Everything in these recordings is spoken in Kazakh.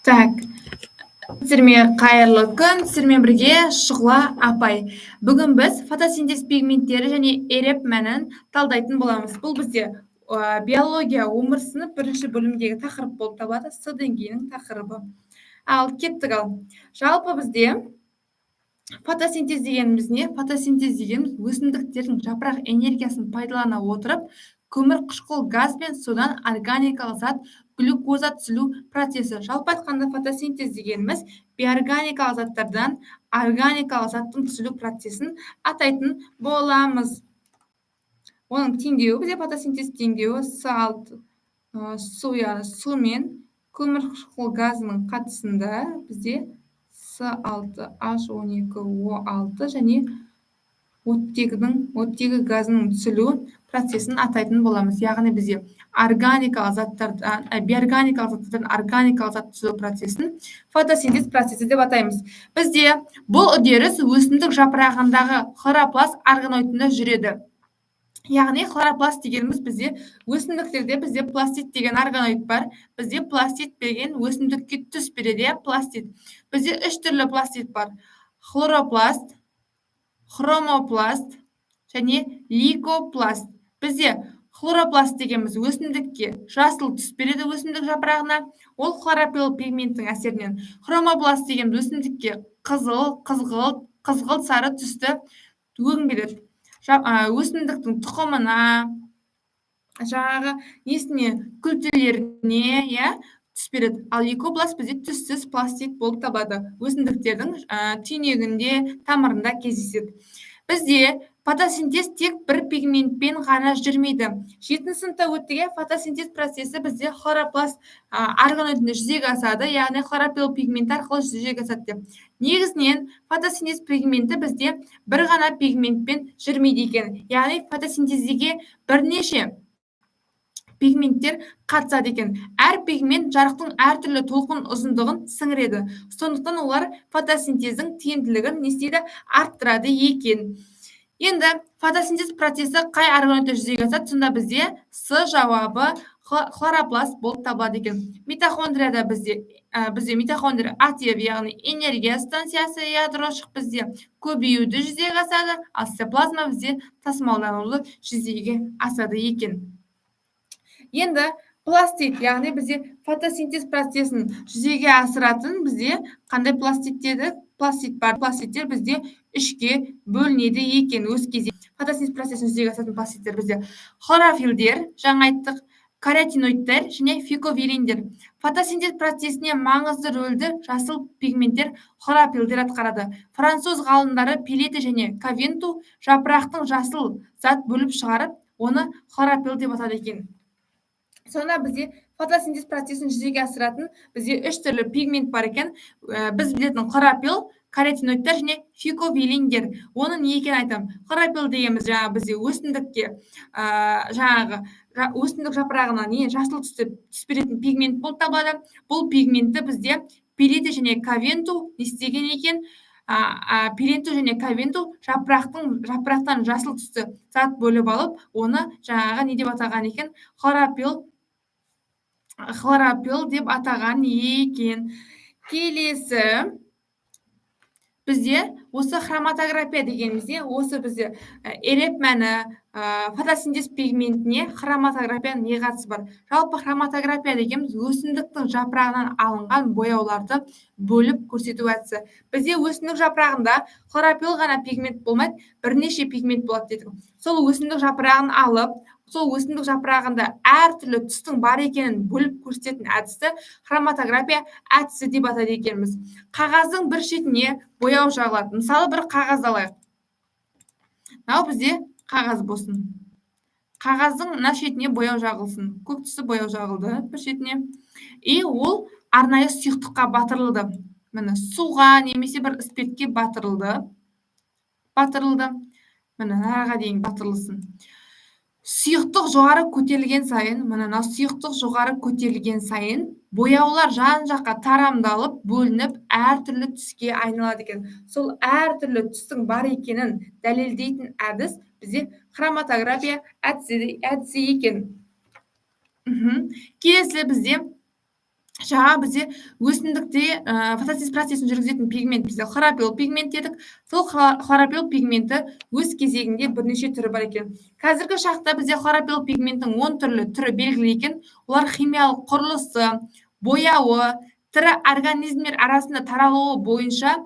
Так, сіздерге қайырлы күн, сіздермен бірге Шұғыла апай. Бүгін біз фотосинтез пигменттері және ереп мәнін талдайтын боламыз. Бұл бізде биология өмір сынып бірінші бөлімдегі тақырып болып табылады, С деңгейінің тақырыбы. Ал кеттік ал. Жалпы бізде фотосинтез дегеніміз не? Фотосинтез дегеніміз өсімдіктердің жапырақ энергиясын пайдалана отырып, көмір қышқыл газ бен судан органикалық зат глюкоза түзілу процесі. Жалпы айтқанда фотосинтез дегеніміз биорганикалық заттардан органикалық заттың түзілу процесін атайтын боламыз. Оның теңдеуі бізде фотосинтез теңдеуі су мен көмір қышқыл газының қатысында бізде С6H12O6 және оттегі газының түзілу процесін атайтын боламыз. Яғни бізде биорганикалық заттардан органикалық зат түзілу процесін фотосинтез процесі деп атаймыз. Бізде бұл үдеріс өсімдік жапырағындағы хлоропласт органоидында жүреді. Яғни хлоропласт дегеніміз бізде өсімдіктерде бізде пластид деген органоид бар. Бізде пластид деген өсімдікке түс береді, пластид. Бізде 3 түрлі пластид бар. Хлоропласт, хромопласт және лейкопласт. Бізде хлоропласт дегеніміз өсімдікке жасыл түс береді өсімдік жапырағына. Ол хлорофилл пигменттің әсерінен. Хромопласт дегеніміз өсімдікке қызғылт сары түсті өң береді. Өсімдіктің тұқымына, күлтелеріне түс береді. Ал лейкопласт бізде түссіз пластид болып табады. Өсімдіктердің түйнегінде, тамырында кездеседі. Бізде фотосинтез тек бір пигментпен ғана жүрмейді. 7 сыныпта өттіге фотосинтез процесі бізде хлоропласт органоидында жүзеге асады, яғни хлорофилл пигменті арқылы жүзеге асады деп. Негізінен фотосинтез пигменті бізде бір ғана пигментпен жүрмейді екен. Яғни фотосинтезге бірнеше пигменттер қатысады екен. Әр пигмент жарықтың әртүрлі толқын ұзындығын сіңіреді. Сондықтан олар фотосинтездің тиімділігін арттырады екен. Енді фотосинтез процесі қай органоидта жүзеге асады? Сонда бізде С жауабы хлоропласт болып табылады екен. Митохондрияда бізде митохондрия актив, яғни энергия станциясы, ядрошық бізде көбеюді жүзеге асады, ал цитоплазма бізде тасымалдануды жүзеге асады екен. Енді пластид, яғни бізде фотосинтез процесін жүзеге асыратын бізде қандай пластид дедік? Пластид бар. Пластидтер бізде 3-ке бөлінеді екен. Өз кезегінде фотосинтез процесін жүзеге асыратын пластидтер бізде хлорофилдер, жаңа айттық, каротиноидтер және фиковериндер. Фотосинтез процесіне маңызды рөлді жасыл пигменттер хлорофилдер атқарады. Француз ғалымдары Пилете және Кавенту жапырақтың жасыл зат бөліп шығарып, оны хлорофилл деп атады екен. Сонда бізде фотосинтез процесін жүзеге асыратын бізде 3 түрлі пигмент бар екен. Біз білетін хлорофилл, каротиноидтер және фиковериндер. Оның не екенін айтамын. Хлорофилл дегеніміз бізде өсімдікке өсімдік жапырағына жасыл түс беретін пигмент болып табылады. Бұл пигментті бізде Пилете және Кавенту не істеген екен? Пилете және Кавенту жапырақтан жасыл түсті зат бөліп алып, оны не деп атаған екен? Хлорофилл деп атаған екен. Келесі бізде осы хроматография дегенімізде, осы бізде ереп мәні фотосинтез пигментіне хроматография не қатысы бар? Жалпы хроматография дегеніміз өсімдіктің жапырағынан алынған бояуларды бөліп көрсету әдісі. Бізде өсімдік жапырағында хлорофилл ғана пигмент болмайды, бірнеше пигмент болады дедік. Сол өсімдік жапырағын алып, сол өсімдік жапырағында әртүрлі түстің бар екенін бөліп көрсететін әдісті хроматография әдісі деп атайды екенбіз. Қағаздың бір шетіне бояу жағылады. Мысалы, бір қағаз алайық. Мынау бізде қағаз болсын. Қағаздың мына шетіне бояу жағылсын. Көк түсті бояу жағылды бір шетіне. И ол арнайы сұйықтыққа батырылды. Міне суға немесе бір спиртке батырылды. Міне араға дейін батырылсын. Сұйықтық жоғары көтерілген сайын, бояулар жан-жаққа тарамдалып, бөлініп, әртүрлі түске айналады екен. Сол әртүрлі түстің бар екенін дәлелдейтін әдіс бізде хроматография әдісі екен. Келесі бізде жаңа бізде өсімдікте фотосинтез процесін жүргізетін пигмент бізде хлорофилл пигмент дедік. Сол хлорофилл пигменті өз кезегінде бірнеше түрі бар екен. Қазіргі шақта бізде хлорофилл пигменттің 10 түрлі түрі белгілі екен. Олар химиялық құрылысы, бояуы, тірі организмдер арасында таралуы бойынша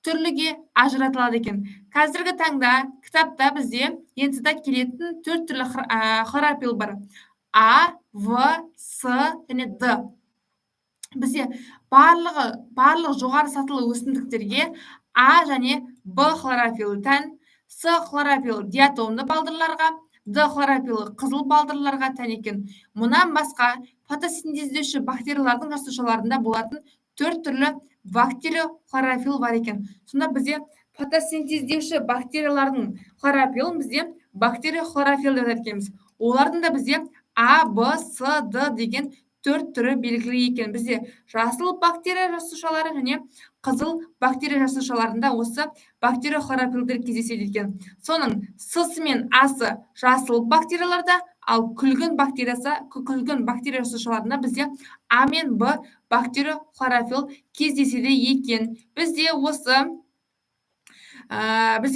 түрліге ажыратылады екен. Қазіргі таңда кітапта бізде НЦ-да келетін 4 түрлі хлорофилл бар. А, В, С және Д. Бізде барлық жоғары сатылы өсімдіктерге А және Б хлорофилі тән, С хлорофилі диатомды балдырларға, Д хлорофилі қызыл балдырларға тән екен. Мұнан басқа фотосинтездеуші бактериялардың жасушаларында болатын 4 түрлі бактериохлорофилл бар екен. Сонда бізде фотосинтездеуші бактериялардың хлорофилін бізде бактериохлорофилл деп айтамыз. Олардың да бізде А, Б, С, Д деген 4 түрі белгілі екен. Бізде жасыл бактерия жасушалары және қызыл бактерия жасушаларында осы бактериохлорофиллдер кездеседі екен. Соның С-сы мен А-сы жасыл бактерияларда, ал күлгін бактерия жасушаларында бізде А мен Б бактериохлорофилл кездеседі екен. Бізде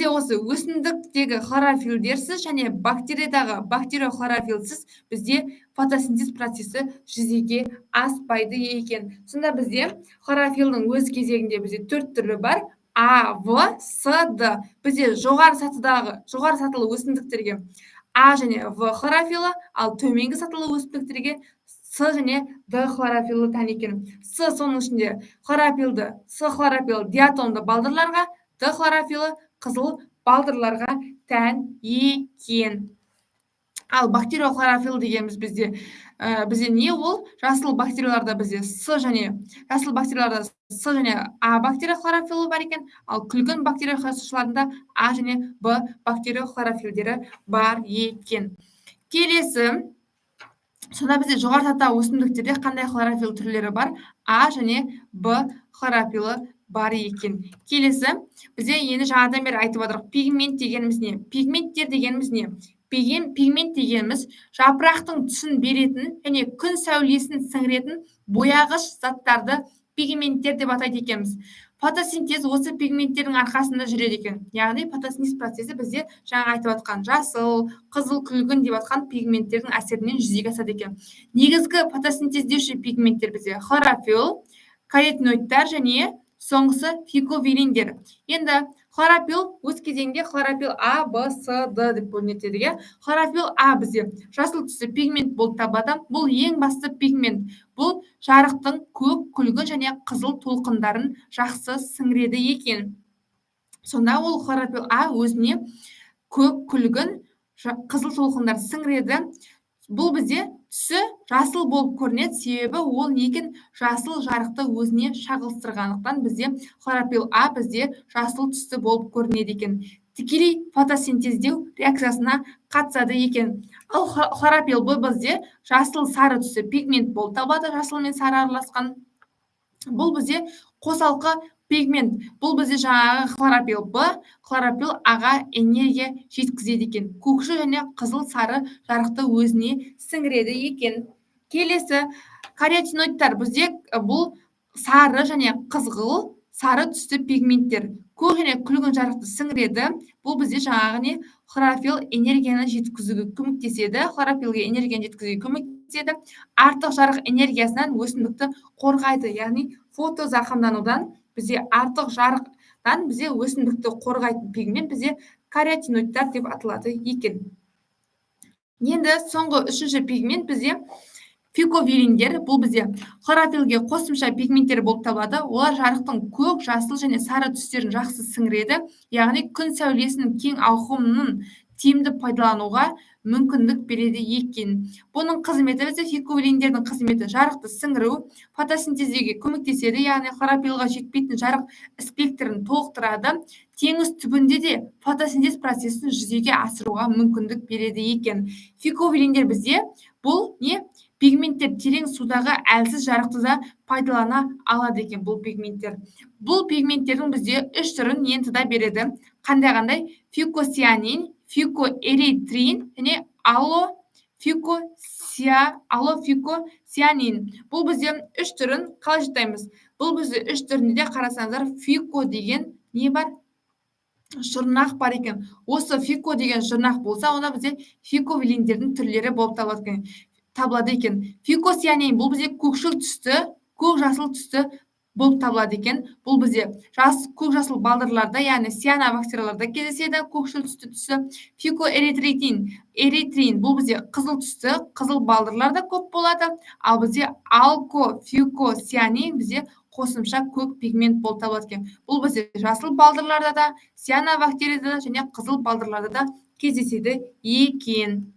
осы өсімдіктегі хлорофиллдерсіз және бактериядағы бактериохлорофиллсіз бізде фотосинтез процесі жүзеге аспайды екен. Сонда бізде хлорофиллдің өз кезегінде бізде 4 түрлі бар. А, В, С, Д. Бізде жоғары сатылы өсімдіктерге А және В хлорофиллі, ал төменгі сатылы өсімдіктерге С және Д хлорофиллі тән екен. Соның ішінде С хлорофилл диатомды балдырларға, Д хлорофилі қызыл балдырларға тән екен. Ал бактериохлорофилл дегеніміз бізде не ол? Жасыл бактерияларда бізде С және А бактериохлорофиллі бар екен, ал күлгін бактерия жасушаларында А және Б бактериохлорофиллдері бар екен. Келесі, сонда бізде жоғары сатылы өсімдіктерде қандай хлорофилл түрлері бар? А және Б хлорофиллі бар екен. Келесі, бізде енді жаңадан бері айтып отырық. Пигмент дегеніміз не? Пигменттер дегеніміз не? Пигмент дегеніміз жапырақтың түсін беретін және күн сәулесін сіңіретін бояғыш заттарды пигменттер деп атайды екенбіз. Фотосинтез осы пигменттердің арқасында жүреді екен. Яғни фотосинтез процесі бізде жаңа айтып атқан жасыл, қызыл, күлгін деп атқан пигменттердің әсерінен жүзеге асады екен. Негізгі фотосинтездеуші пигменттер бізде хлорофилл, каротиноидтар және соңғысы фиковириндер. Енді хлорофилл өз кезегінде хлорофилл А, Б, С, Д деп бөлінеді. Хлорофилл А бізде жасыл түсті пигмент болып табылады. Бұл ең басты пигмент. Бұл жарықтың көк, күлгін және қызыл толқындарын жақсы сіңіреді екен. Сонда ол хлорофилл А өзіне көк, күлгін, қызыл толқындар сіңіреді. Бұл бізде түсі жасыл болып көрінеді, себебі ол некен жасыл жарықты өзіне шағылыстырғандықтан бізде хлорофилл А бізде жасыл түсті болып көрінеді екен. Тікелей фотосинтездеу реакциясына қатысады екен. Ал хлорофилл Б бізде жасыл сары түсті пигмент болып табылады, жасыл мен сары араласқан. Бұл бізде қосалқы пигмент. Бұл бізде жаңағы хлорофилл Б, хлорофилл Аға энергия жеткізеді екен. Көкшіл және қызыл сары жарықты өзіне сіңіреді екен. Келесі, каротиноидтар бізде бұл сары және қызғыл сары түсті пигменттер. Көк және күлгін жарықты сіңіреді. Бұл бізде жаңағы не хлорофилл энергияны жеткізуге көмектеседі. Хлорофиллге энергияны жеткізуге көмектеседі. Артық жарық энергиясынан өсімдікті қорғайды. Яғни фотозақымданудан бізде артық жарықтан бізде өсімдікті қорғайтын пигмент бізде каротиноидтар деп аталады екен. Енді соңғы үшінші пигмент бізде фиковириндер. Бұл бізде хлорофиллге қосымша пигменттер болып табылады. Олар жарықтың көк, жасыл және сары түстерін жақсы сіңіреді. Яғни күн сәулесінің кең ауқымын тиімді пайдалануға мүмкіндік береді екен. Бұның қызметі бізде фиковириндердің қызметі жарықты сіңіру, фотосинтездеуге көмектеседі, яғни хлорофиллға жетпейтін жарық спектрін толықтырады. Теңіз түбінде де фотосинтез процесін жүзеге асыруға мүмкіндік береді екен. Фиковириндер бізде бұл не? Пигменттер терең судағы әлсіз жарықты да пайдалана алады екен бұл пигменттер. Бұл пигменттердің бізде 3 түрін НЦ-да береді. Қандай? Фикоцианин, фикоэритрин және аллофикосианин фикосианин. Бұл бізде 3 түрін қалай жаттаймыз? Бұл бізде 3 түрінде де қарасаңыздар фико деген не бар? Жұрнақ бар екен. Осы фико деген жұрнақ болса, онда бізде фиковилиндердің түрлері болып табылады екен. Фикосианин бұл бізде көкшіл түсті, көк жасыл түсті болып табылады екен. Бұл бізде көк жасыл балдырларда, яғни цианобактерияларда кездеседі, көкшіл түсті. Фикоэритрин бұл бізде қызыл түсті, қызыл балдырларда көп болады. Ал бізде фикосианин бізде қосымша көк пигмент болып табылады екен. Бұл бізде жасыл балдырларда да, цианобактерияда және қызыл балдырларда да кездеседі екен.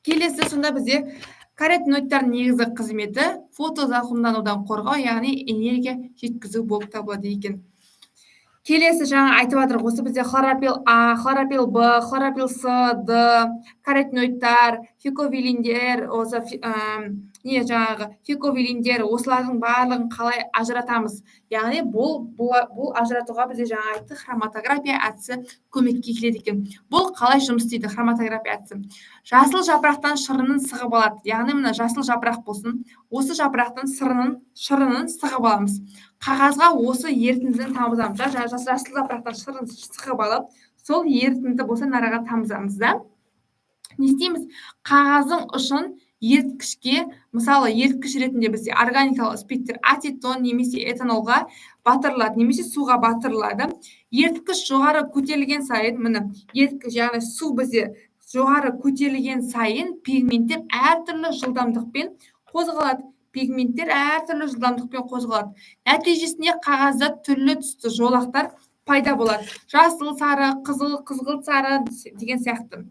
Келесі сонда бізде каротиноидтардың негізгі қызметі фотозақымданудан қорғау, яғни энергия жеткізу болып табылады екен. Келесі жаңа айтып жатырық, осы бізде хлорофилл А, хлорофилл Б, хлорофилл С, Д, каротиноидтар, фиковилиндер, осы фиковилиндер, осылардың барлығын қалай ажыратамыз? Яғни бұл ажыратуға бізде жаңа айтты, хроматография әдісі көмекке келеді екен. Бұл қалай жұмыс істейді хроматография әдісі? Жасыл жапырақтан шырынын сығып алады. Яғни мына жасыл жапырақ болсын, осы жапырақтан шырынын сығып аламыз. Қағазға осы ерітіндіні тамызамыз. Жасыл жапырақтан шырын сығып алып, сол ерітінді болса нараға тамызамыз да. Не істейміз? Қағаздың ұшын еріткішке, мысалы еріткіш ретінде бізде органикалық спирттер ацетон немесе этанолға батырылады, немесе суға батырылады. Еріткіш жоғары көтерілген сайын, міне еріткіш, яғни су бізде жоғары көтерілген сайын пигменттер әртүрлі жылдамдықпен қозғалады. Нәтижесінде қағазда түрлі түсті жолақтар пайда болады. Жасыл, сары, қызыл, қызғылт сары деген сияқты.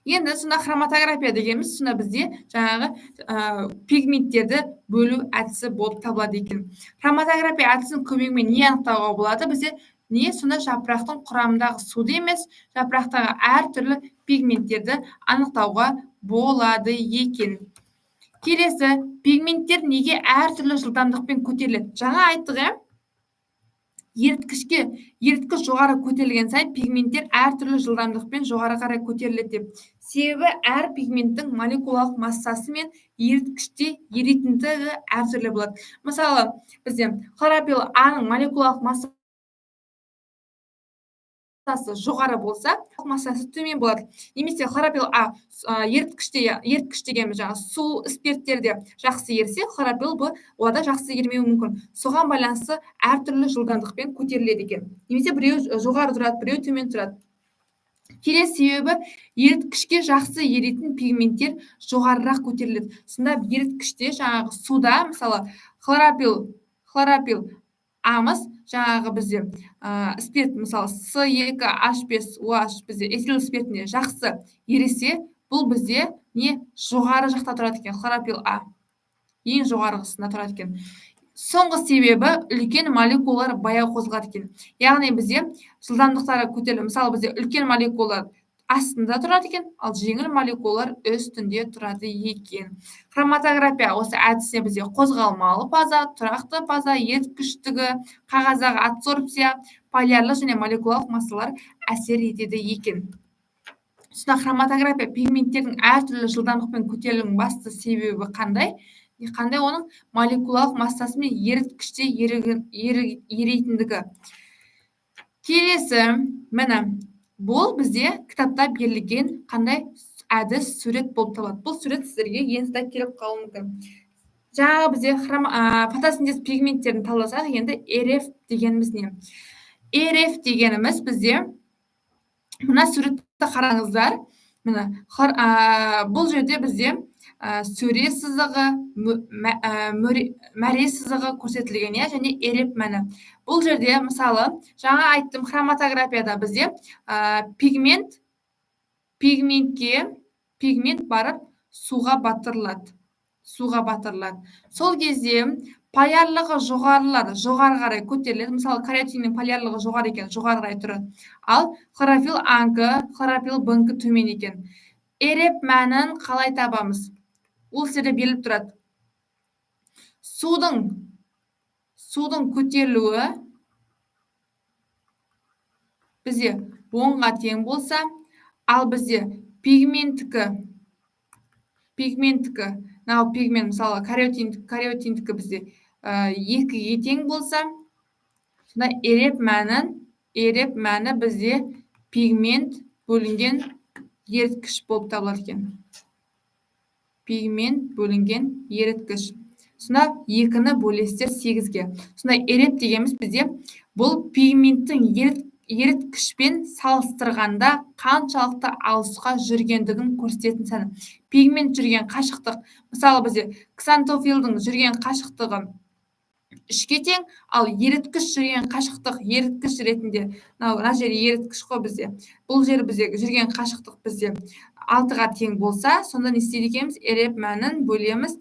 Енді сонда хроматография дегеніміз сонда бізде жаңағы пигменттерді бөлу әдісі болып табылады екен. Хроматография әдісінің көмегімен не анықтауға болады? Бізде не сонда жапырақтың құрамындағы суды емес, жапырақтағы әртүрлі пигменттерді анықтауға болады екен. Келесі, пигменттер неге әртүрлі жылдамдықпен көтеріледі? Жаңа айттық, еріткіш жоғары көтерілген сайын пигменттер әртүрлі жылдамдықпен жоғары қарай көтеріледі деп. Себебі әр пигменттің молекулалық массасы мен еріткіште еритіндігі әртүрлі болады. Мысалы, бізде хлорофилл А-ның молекулалық массасы жоғары болса, массасы төмен болады. Немесе хлорофилл А еріткіш дегеніміз жаңағы су спирттерде жақсы ерсе, хлорофилл Б оларда жақсы ермеуі мүмкін. Соған байланысты әртүрлі жылдамдықпен көтеріледі екен. Немесе біреу жоғары тұрады, біреу төмен тұрады. Келесі себебі еріткішке жақсы еритін пигменттер жоғарырақ көтеріледі. Сонда еріткіште жаңағы суда, мысалы хлорофилл А-мыз жаңағы бізде спирт, мысалы С2H5OH бізде этил спиртіне жақсы ересе, бұл бізде не жоғары жақта тұрады екен, хлорофилл А. Ең жоғарғысында тұрады екен. Соңғы себебі үлкен молекулалар баяу қозғалады екен. Яғни бізде жылдамдықтары көтеріледі. Мысалы бізде үлкен молекулалар астында тұрады екен, ал жеңіл молекулалар үстінде тұрады екен. Хроматография осы әдісіне бізде қозғалмалы фаза, тұрақты фаза, еріткіштігі, қағаздағы адсорбция, полярлық және молекулалық массалар әсер етеді екен. Сонда хроматография пигменттердің әртүрлі жылдамдықпен көтерілуінің басты себебі қандай? Оның молекулалық массасы мен еріткіште еритіндігі. Келесі, міне, бұл бізде кітапта берілген қандай әдіс сурет болып табылады. Бұл сурет сіздерге енді келіп қалуы мүмкін. Жаңағы бізде фотосинтез пигменттерін талдасақ, енді РФ дегеніміз не? РФ дегеніміз бізде мына суретті қараңыздар. Бұл жерде бізде сөре сызығы, мәре сызығы көрсетілген, және РФ мәні. Бұл жерде, мысалы, жаңа айттым, хроматографияда бізде пигмент барып суға батырылады. Сол кезде полярлығы жоғары қарай көтеріледі. Мысалы, каротиннің полярлығы жоғары екен, жоғары қарай тұрады. Ал хлорофилл А-ңкі, хлорофилл Б-ңкі төмен екен. РФ мәнін қалай табамыз? Ол сіздерде беріліп тұрады. Судың көтерілуі бізде 10-ға тең болса, ал бізде пигменттікі пигменттікі, мынау пигмент мысалы кариотиндікі бізде 2-ге тең болса, сонда ереп мәні бізде пигмент бөлінген еріткіш болып табылады екен. Пигмент бөлінген еріткіш. Сонда 2-ні бөлесіздер 8-ге. Сонда ереп дегеніміз бізде бұл пигменттің еріткішпен салыстырғанда қаншалықты алысқа жүргендігін көрсететін саны. Пигмент жүрген қашықтық, мысалы бізде ксантофилдің жүрген қашықтығы 3-ге тең, ал еріткіш жүрген қашықтық еріткіш ретінде, мына жер еріткіш қой бізде. Бұл жер бізде жүрген қашықтық бізде 6-ға тең болса, сонда не істейді екенбіз? Ереп мәнін бөлеміз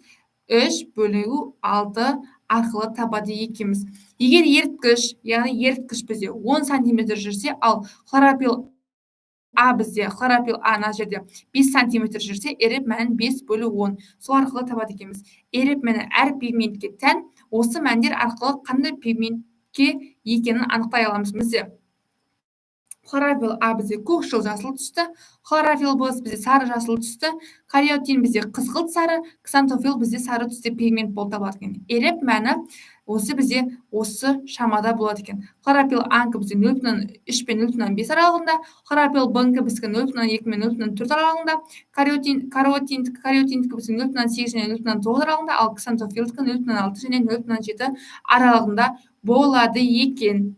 3/6 арқылы табады екенбіз. Егер еріткіш бізде 10 см жүрсе, ал хлорофилл А бізде, хлорофилл А мына жерде 5 см жүрсе, ереп мәнін 5/10. Сол арқылы табады екенбіз. Ереп мәні әр пигментке тән. Осы мәндер арқылы қандай пигментке екенін анықтай аламыз. Бізде хлорофилл А бізде көкшіл жасыл түсті, хлорофилл Б бізде сары жасыл түсті, кариотин бізде қызғылт сары, ксантофилл бізде сары түсті пигмент болып табылады екен. Ереп мәні осы бізде осы шамада болады екен. Хлорофилл А-нікі бізде 0,3 пен 0,5 аралығында, хлорофилл Б-нікі бізде 0,2 мен 0,4 аралығында, кариотиндікі бізде 0,8 және 0,9 аралығында, ал ксантофиллдікі 0,6 және 0,7 аралығында болады екен.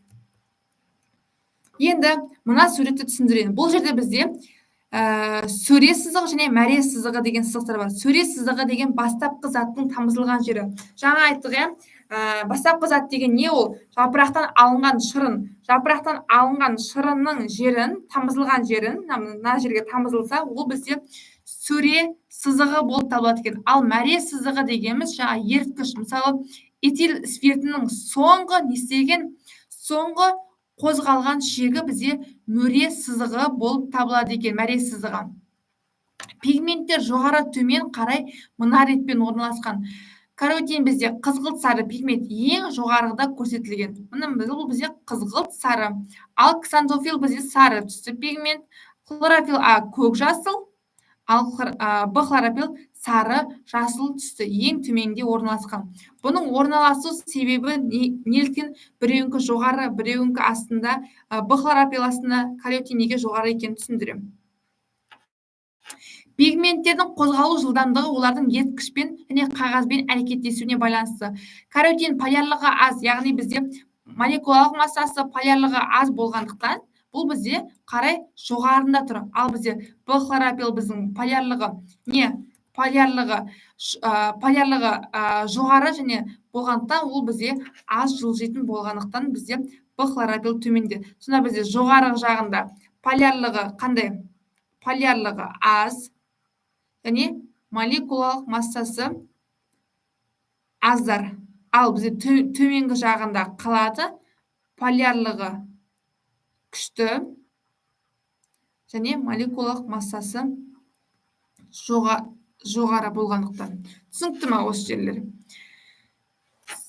Енді мына суретті түсіндірейін. Бұл жерде бізде сөре сызығы және мәре сызығы деген сызықтар бар. Сөре сызығы деген бастапқы заттың тамызылған жері. Жаңа айттық, бастапқы зат деген не ол? Жапырақтан алынған шырын. Жапырақтан алынған шырынның жерін, тамызылған жерін, мына жерге тамызылса, ол бізде сөре сызығы болып табылады екен. Ал мәре сызығы дегеніміз жаңа еріткіш. Мысалы, этил спиртінің соңғы қозғалған шегі бізде мәре сызығы болып табылады екен, мәре сызығы. Пигменттер жоғары төмен қарай мына ретпен орналасқан. Кариотин бізде қызғылт сары пигмент ең жоғарғыда көрсетілген. Бұл бізде қызғылт сары. Ал ксантофилл бізде сары түсті пигмент. Хлорофилл А көк жасыл, ал Б хлорофилл сары жасыл түсті ең төменде орналасқан. Бұның орналасу себебі неліктен біреуіңкі жоғары, біреуіңкі астында, Б хлорофилл астында, кариотин неге жоғары екенін түсіндірем. Пигменттердің қозғалу жылдамдығы олардың еріткішпен және қағазбен әрекеттесуіне байланысты. Кариотин полярлығы аз, яғни бізде молекулалық массасы полярлығы аз болғандықтан, бұл бізде қарай жоғарында тұр. Ал бізде Б хлорофилл біздің полярлығы жоғары және болғандықтан, ол бізде аз жылжитын болғандықтан, бізде Б хлорофилл төменде. Сонда бізде жоғарғы жағында полярлығы қандай? Полярлығы аз және молекулалық массасы аздар. Ал бізде төменгі жағында қалады полярлығы күшті және молекулалық массасы жоғары болғандықтан. Түсінікті ма осы жерлер?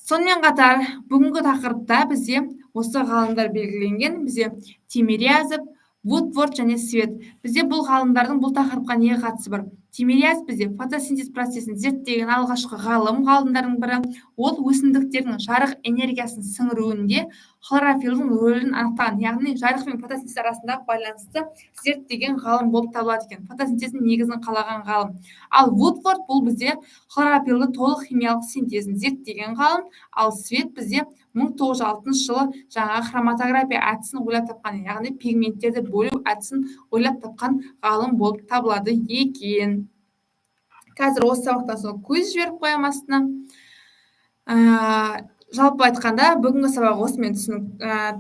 Сонымен қатар, бүгінгі тақырыпта бізде осы ғалымдар белгіленген, бізде Тимирязев, Вудворд және Свет. Бізде бұл ғалымдардың бұл тақырыпқа не қатысы бар? Тимирязев бізде фотосинтез процесін зерттеген алғашқы ғалымдардың бірі. Ол өсімдіктердің жарық энергиясын сіңіруінде хлорофиллдің рөлін анықтаған, яғни жарық пен фотосинтез арасындағы байланысты зерттеген ғалым болып табылады екен. Фотосинтездің негізін қалаған ғалым. Ал Вудворд бұл бізде хлорофиллді толық химиялық синтезін зерттеген ғалым. Ал Свет бізде 1906 жылы жаңа хроматография әдісін ойлап тапқан, яғни пигменттерді бөлу әдісін ойлап тапқан ғалым болып табылады екен. Қазір осы сабақтан соң көз жіберіп қоям астына. Жалпы айтқанда, бүгінгі сабақ осымен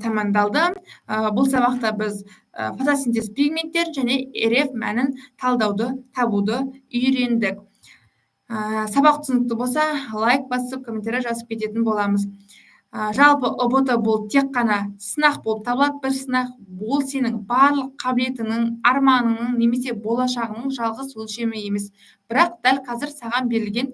тамамдалды. Бұл сабақта біз фотосинтез пигменттер және ереп мәнін табуды үйрендік. Сабақ түсінікті болса, лайк басып, комментарий жазып кететін боламыз. Жалпы ұбт бұл тек қана сынақ болып табылады, бір сынақ. Ол сенің барлық қабілетіңнің, арманыңның немесе болашағының жалғыз өлшемі емес. Бірақ дәл қазір саған берілген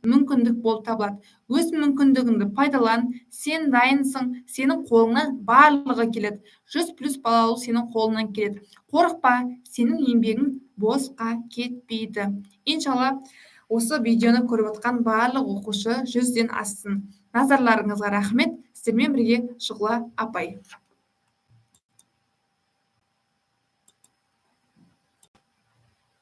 мүмкіндік болып табылады. Өз мүмкіндігіңді пайдалан, сен дайынсың, сенің қолыңнан барлығы келеді. 100+ бала алу сенің қолыңнан келеді. Қорықпа, сенің еңбегің босқа кетпейді. Иншалла осы видеоны көріп отқан барлық оқушы 100-ден ассын. Назарларыңызға рахмет. Сіздермен бірге Шұғыла апай.